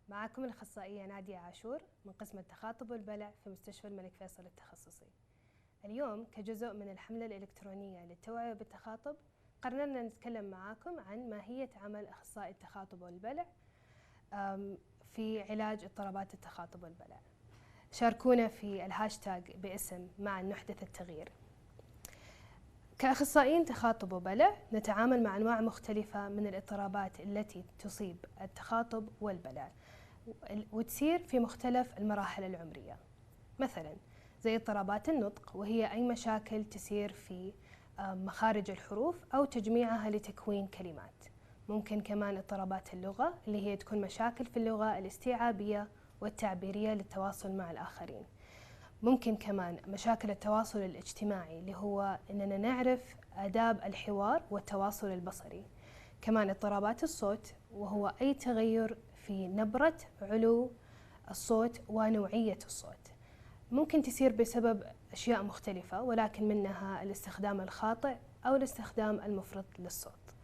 معكم الأخصائية نادية عاشور من قسم التخاطب والبلع في مستشفى الملك فيصل التخصصي. اليوم كجزء من الحملة الإلكترونية للتوعية بالتخاطب قررنا نتكلم معاكم عن ماهية عمل أخصائي التخاطب والبلع في علاج اضطرابات التخاطب والبلع. شاركونا في الهاشتاج باسم معا نحدث التغيير. كأخصائيين تخاطب وبلع نتعامل مع أنواع مختلفة من الاضطرابات التي تصيب التخاطب والبلع وتسير في مختلف المراحل العمرية، مثلا زي اضطرابات النطق، وهي أي مشاكل تسير في مخارج الحروف أو تجميعها لتكوين كلمات. ممكن كمان اضطرابات اللغة اللي هي تكون مشاكل في اللغة الاستيعابية والتعبيرية للتواصل مع الآخرين. ممكن كمان مشاكل التواصل الاجتماعي اللي هو أننا نعرف آداب الحوار والتواصل البصري. كمان اضطرابات الصوت، وهو أي تغير في نبرة، علو الصوت ونوعية الصوت. ممكن تسير بسبب أشياء مختلفة، ولكن منها الاستخدام الخاطئ أو الاستخدام المفرط للصوت.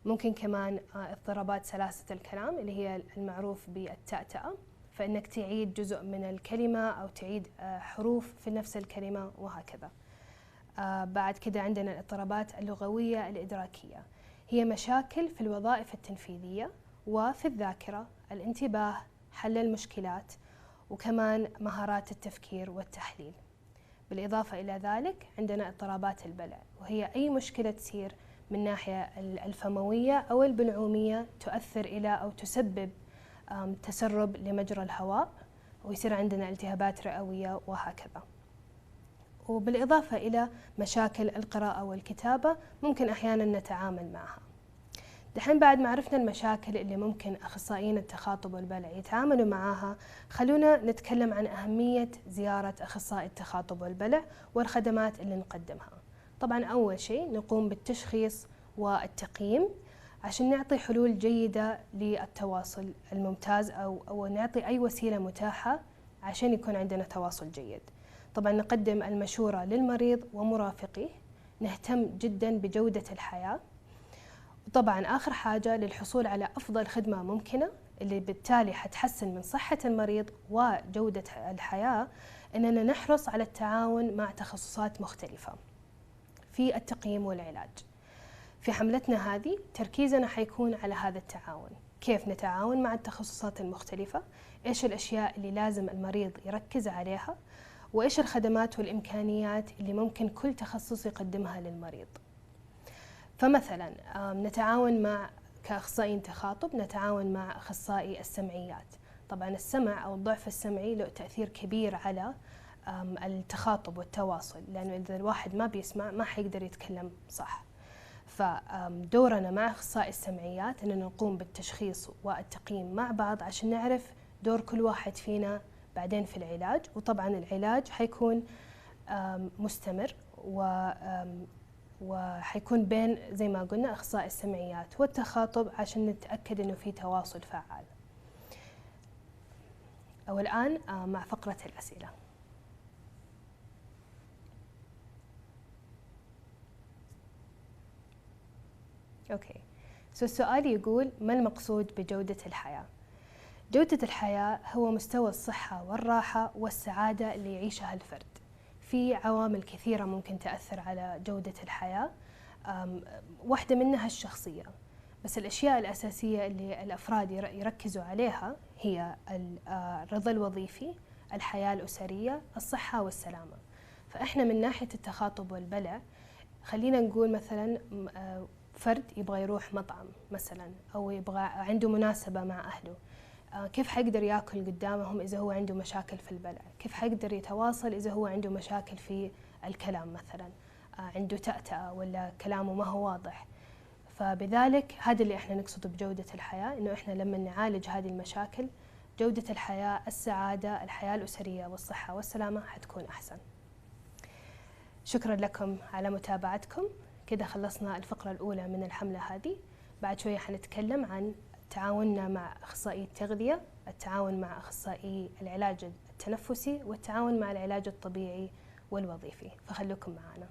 ممكن كمان اضطرابات سلاسة الكلام اللي هي المعروف بالتأتأة، فإنك تعيد جزء من الكلمة أو تعيد حروف في نفس الكلمة وهكذا. بعد كده عندنا الاضطرابات اللغوية الإدراكية، هي مشاكل في الوظائف التنفيذية وفي الذاكرة، الانتباه، حل المشكلات، وكمان مهارات التفكير والتحليل. بالإضافة إلى ذلك عندنا اضطرابات البلع، وهي أي مشكلة تصير من ناحية الفموية أو البلعومية تؤثر إلى أو تسبب تسرب لمجرى الهواء، ويصير عندنا التهابات رئوية وهكذا. وبالإضافة إلى مشاكل القراءة والكتابة ممكن أحيانا نتعامل معها. دحين بعد ما عرفنا المشاكل اللي ممكن أخصائيين التخاطب والبلع يتعاملوا معها، خلونا نتكلم عن أهمية زيارة أخصائي التخاطب والبلع والخدمات اللي نقدمها. طبعا أول شيء نقوم بالتشخيص والتقييم عشان نعطي حلول جيدة للتواصل الممتاز أو نعطي أي وسيلة متاحة عشان يكون عندنا تواصل جيد. طبعا نقدم المشورة للمريض ومرافقيه، نهتم جدا بجودة الحياة، وطبعا آخر حاجة للحصول على أفضل خدمة ممكنة اللي بالتالي حتحسن من صحة المريض وجودة الحياة، أننا نحرص على التعاون مع تخصصات مختلفة في التقييم والعلاج. في حملتنا هذه تركيزنا حيكون على هذا التعاون، كيف نتعاون مع التخصصات المختلفة، إيش الأشياء اللي لازم المريض يركز عليها، وإيش الخدمات والإمكانيات اللي ممكن كل تخصص يقدمها للمريض. فمثلا نتعاون مع كأخصائيين تخاطب نتعاون مع أخصائي السمعيات. طبعا السمع أو الضعف السمعي له تأثير كبير على التخاطب والتواصل، لأنه إذا الواحد ما بيسمع ما حيقدر يتكلم صح. فدورنا مع أخصائي السمعيات أننا نقوم بالتشخيص والتقييم مع بعض عشان نعرف دور كل واحد فينا بعدين في العلاج. وطبعا العلاج حيكون مستمر وحيكون بين زي ما قلنا أخصائي السمعيات والتخاطب عشان نتأكد أنه في تواصل فعال. والآن مع فقرة الأسئلة. أوكي، السؤال يقول: ما المقصود بجودة الحياة؟ جودة الحياة هو مستوى الصحة والراحة والسعادة اللي يعيشها الفرد. في عوامل كثيرة ممكن تأثر على جودة الحياة، واحدة منها الشخصية، بس الأشياء الأساسية اللي الأفراد يركزوا عليها هي الرضا الوظيفي، الحياة الأسرية، الصحة والسلامة. فإحنا من ناحية التخاطب والبلع خلينا نقول مثلا فرد يبغى يروح مطعم مثلا، أو يبغى عنده مناسبة مع أهله، كيف حيقدر ياكل قدامهم إذا هو عنده مشاكل في البلع؟ كيف حيقدر يتواصل إذا هو عنده مشاكل في الكلام مثلا، عنده تأتأة ولا كلامه ما هو واضح؟ فبذلك هذا اللي احنا نقصده بجودة الحياة، إنه احنا لما نعالج هذه المشاكل جودة الحياة، السعادة، الحياة الأسرية والصحة والسلامة حتكون أحسن. شكرا لكم على متابعتكم. كده خلصنا الفقرة الأولى من الحملة هذه. بعد شوية حنتكلم عن تعاوننا مع أخصائي التغذية، التعاون مع أخصائي العلاج التنفسي، والتعاون مع العلاج الطبيعي والوظيفي، فخلوكم معنا.